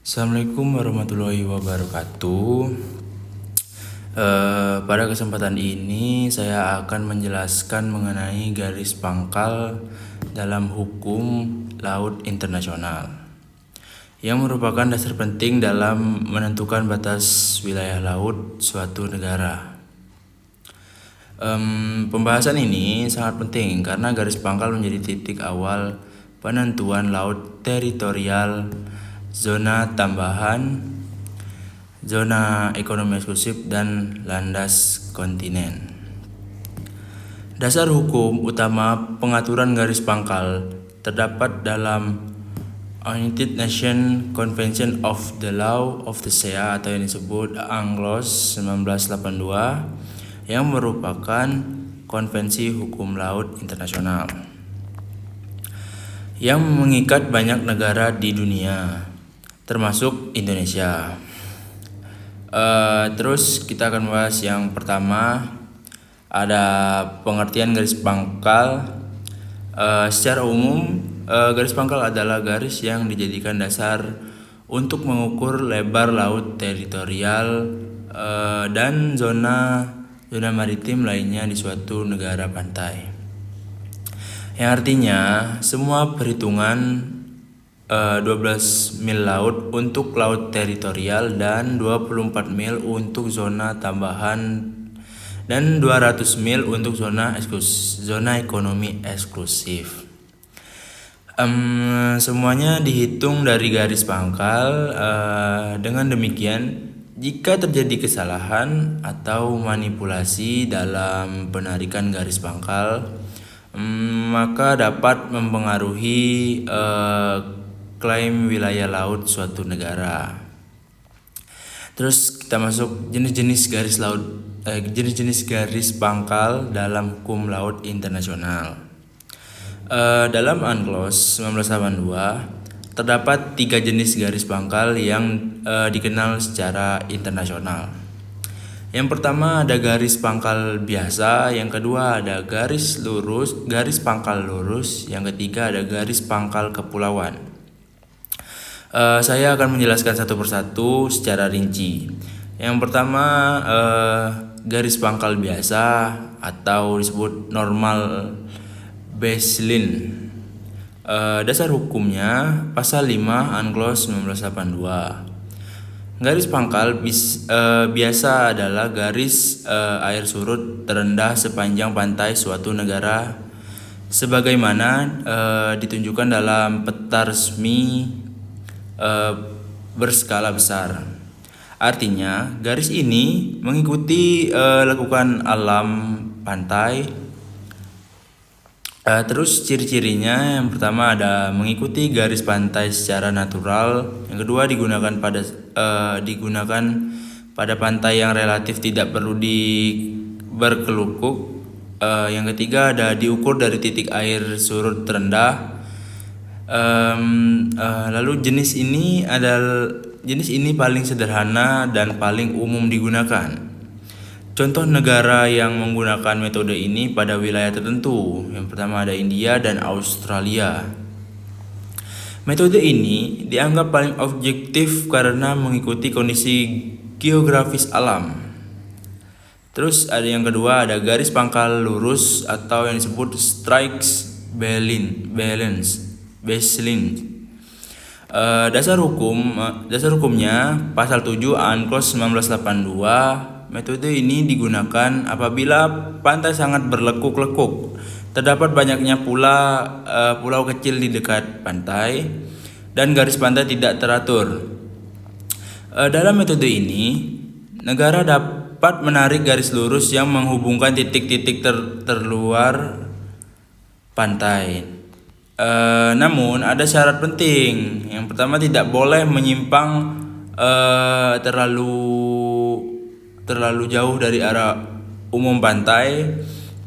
Assalamualaikum warahmatullahi wabarakatuh. Pada kesempatan ini saya akan menjelaskan mengenai garis pangkal dalam hukum laut internasional yang merupakan dasar penting dalam menentukan batas wilayah laut suatu negara. Pembahasan ini sangat penting karena garis pangkal menjadi titik awal penentuan laut teritorial, zona tambahan, zona ekonomi eksklusif, dan landas kontinen. Dasar hukum utama pengaturan garis pangkal terdapat dalam United Nations Convention of the Law of the Sea atau yang disebut UNCLOS 1982 yang merupakan konvensi hukum laut internasional yang mengikat banyak negara di dunia, termasuk Indonesia. Terus kita akan bahas yang pertama, ada pengertian garis pangkal. Secara umum, garis pangkal adalah garis yang dijadikan dasar untuk mengukur lebar laut teritorial dan zona maritim lainnya di suatu negara pantai. Yang artinya semua perhitungan 12 mil laut untuk laut teritorial dan 24 mil untuk zona tambahan dan 200 mil untuk zona ekonomi eksklusif. Semuanya dihitung dari garis pangkal. Dengan demikian, jika terjadi kesalahan atau manipulasi dalam penarikan garis pangkal, maka dapat mempengaruhi klaim wilayah laut suatu negara. Terus kita masuk jenis-jenis garis pangkal dalam hukum laut internasional. Dalam UNCLOS 1982 terdapat 3 jenis garis pangkal yang dikenal secara internasional. Yang pertama ada garis pangkal biasa, yang kedua ada garis pangkal lurus, yang ketiga ada garis pangkal kepulauan. Saya akan menjelaskan satu persatu secara rinci. Yang pertama, garis pangkal biasa atau disebut normal baseline. Dasar hukumnya pasal 5 UNCLOS 1982. Garis pangkal biasa adalah garis air surut terendah sepanjang pantai suatu negara sebagaimana ditunjukkan dalam peta resmi berskala besar. Artinya, garis ini mengikuti lekukan alam pantai. Terus ciri-cirinya, yang pertama ada mengikuti garis pantai secara natural. Yang kedua digunakan pada pantai yang relatif tidak perlu berkelukuk. Yang ketiga ada diukur dari titik air surut terendah. Lalu jenis ini paling sederhana dan paling umum digunakan. Contoh negara yang menggunakan metode ini pada wilayah tertentu. Yang pertama ada India dan Australia. Metode ini dianggap paling objektif karena mengikuti kondisi geografis alam. Terus ada yang kedua ada garis pangkal lurus atau yang disebut strikes baseline. Dasar hukumnya pasal 7 UNCLOS 1982. Metode ini digunakan apabila pantai sangat berlekuk-lekuk, terdapat banyaknya pulau kecil di dekat pantai, dan garis pantai tidak teratur. Dalam metode ini, negara dapat menarik garis lurus yang menghubungkan titik-titik terluar pantai. Namun ada syarat penting. Yang pertama, tidak boleh menyimpang terlalu jauh dari arah umum pantai,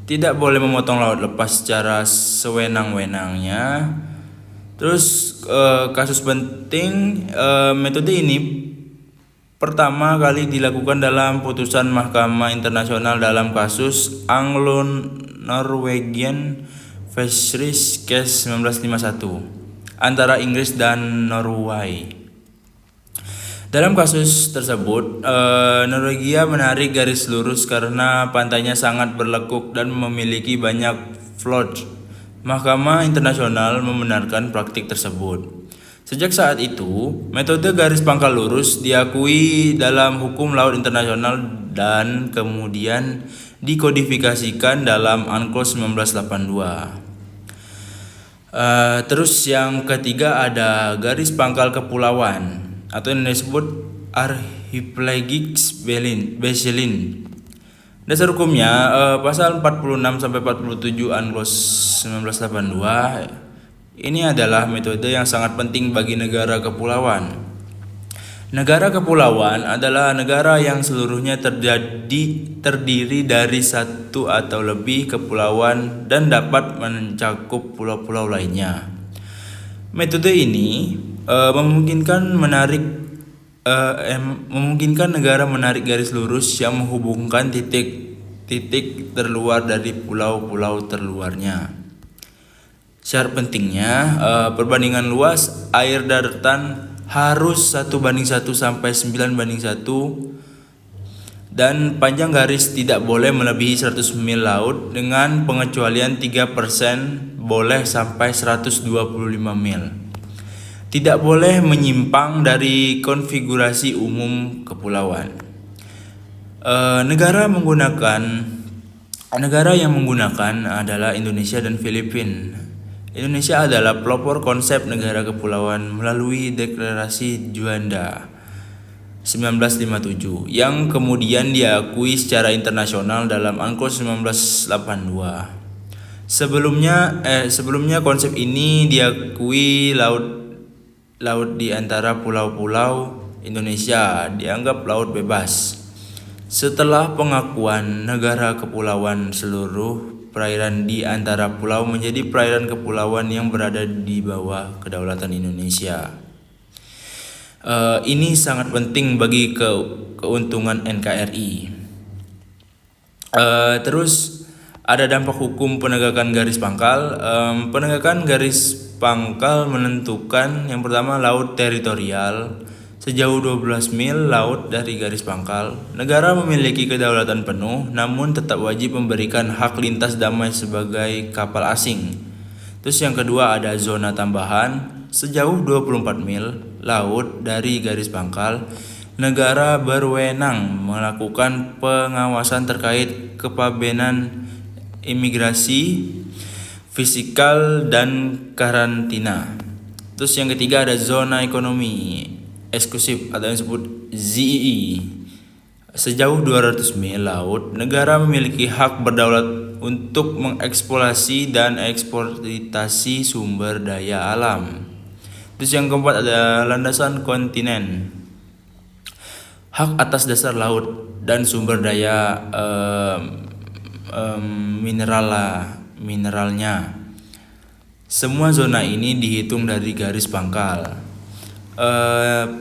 tidak boleh memotong laut lepas secara sewenang-wenangnya. Terus kasus penting, metode ini pertama kali dilakukan dalam putusan Mahkamah Internasional dalam kasus Anglo-Norwegian Fisheries Case 1951 antara Inggris dan Norway. Dalam kasus tersebut, Norwegia menarik garis lurus karena pantainya sangat berlekuk dan memiliki banyak fjord. Mahkamah Internasional membenarkan praktik tersebut. Sejak saat itu, metode garis pangkal lurus diakui dalam hukum laut internasional dan kemudian dikodifikasikan dalam UNCLOS 1982. Terus yang ketiga ada garis pangkal kepulauan atau yang disebut Archipelagic Baseline. Dasar hukumnya pasal 46 sampai 47 UNCLOS 1982. Ini adalah metode yang sangat penting bagi negara kepulauan. Negara kepulauan adalah negara yang seluruhnya terdiri dari satu atau lebih kepulauan dan dapat mencakup pulau-pulau lainnya. Metode ini memungkinkan negara menarik garis lurus yang menghubungkan titik terluar dari pulau-pulau terluarnya. Syarat pentingnya, perbandingan luas air daratan harus 1:1 sampai 9:1 dan panjang garis tidak boleh melebihi 100 mil laut dengan pengecualian 3% boleh sampai 125 mil. Tidak boleh menyimpang dari konfigurasi umum kepulauan. Negara yang menggunakan adalah Indonesia dan Filipina. Indonesia adalah pelopor konsep negara kepulauan melalui Deklarasi Juanda 1957 yang kemudian diakui secara internasional dalam UNCLOS 1982. Sebelumnya konsep ini diakui laut di antara pulau-pulau Indonesia dianggap laut bebas. Setelah pengakuan negara kepulauan, seluruh perairan di antara pulau menjadi perairan kepulauan yang berada di bawah kedaulatan Indonesia. Ini sangat penting bagi keuntungan NKRI. Terus ada dampak hukum penegakan garis pangkal. Penegakan garis pangkal menentukan yang pertama laut teritorial sejauh 12 mil laut dari garis pangkal. Negara memiliki kedaulatan penuh namun tetap wajib memberikan hak lintas damai sebagai kapal asing. Terus yang kedua ada zona tambahan sejauh 24 mil laut dari garis pangkal. Negara berwenang melakukan pengawasan terkait kepabeanan imigrasi, fisikal dan karantina. Terus yang ketiga ada zona ekonomi eksklusif atau yang disebut ZEE. Sejauh 200 mil laut, negara memiliki hak berdaulat untuk mengeksplorasi dan eksploitasi sumber daya alam. Terus yang keempat ada landasan kontinen. Hak atas dasar laut dan sumber daya mineralnya. Semua zona ini dihitung dari garis pangkal.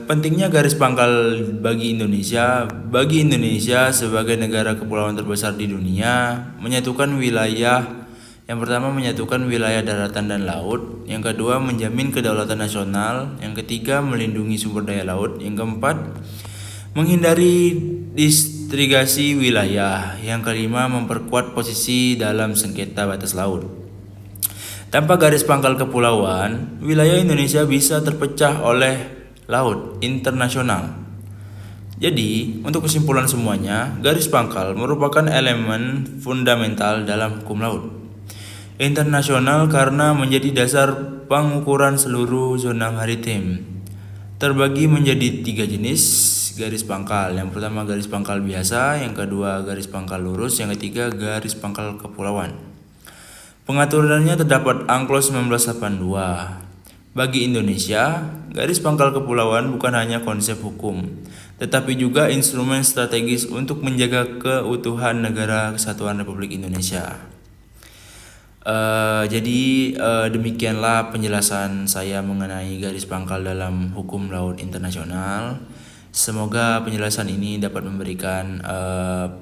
Pentingnya garis pangkal bagi Indonesia sebagai negara kepulauan terbesar di dunia, menyatukan wilayah. Yang pertama menyatukan wilayah daratan dan laut, yang kedua menjamin kedaulatan nasional, yang ketiga melindungi sumber daya laut, yang keempat menghindari distrigasi wilayah, yang kelima memperkuat posisi dalam sengketa batas laut. Tanpa garis pangkal kepulauan, wilayah Indonesia bisa terpecah oleh laut internasional. Jadi, untuk kesimpulan semuanya, garis pangkal merupakan elemen fundamental dalam hukum laut internasional karena menjadi dasar pengukuran seluruh zona maritim. Terbagi menjadi 3 jenis garis pangkal. Yang pertama garis pangkal biasa, yang kedua garis pangkal lurus, yang ketiga garis pangkal kepulauan. Pengaturannya terdapat UNCLOS 1982. Bagi Indonesia, garis pangkal kepulauan bukan hanya konsep hukum, tetapi juga instrumen strategis untuk menjaga keutuhan negara kesatuan Republik Indonesia. Jadi demikianlah penjelasan saya mengenai garis pangkal dalam hukum laut internasional. Semoga penjelasan ini dapat memberikan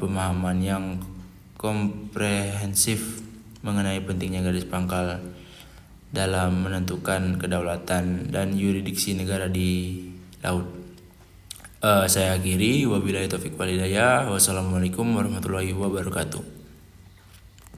pemahaman yang komprehensif mengenai pentingnya garis pangkal dalam menentukan kedaulatan dan yurisdiksi negara di laut. Saya akhiri, wabillahi taufik walhidayah. Wassalamualaikum warahmatullahi wabarakatuh.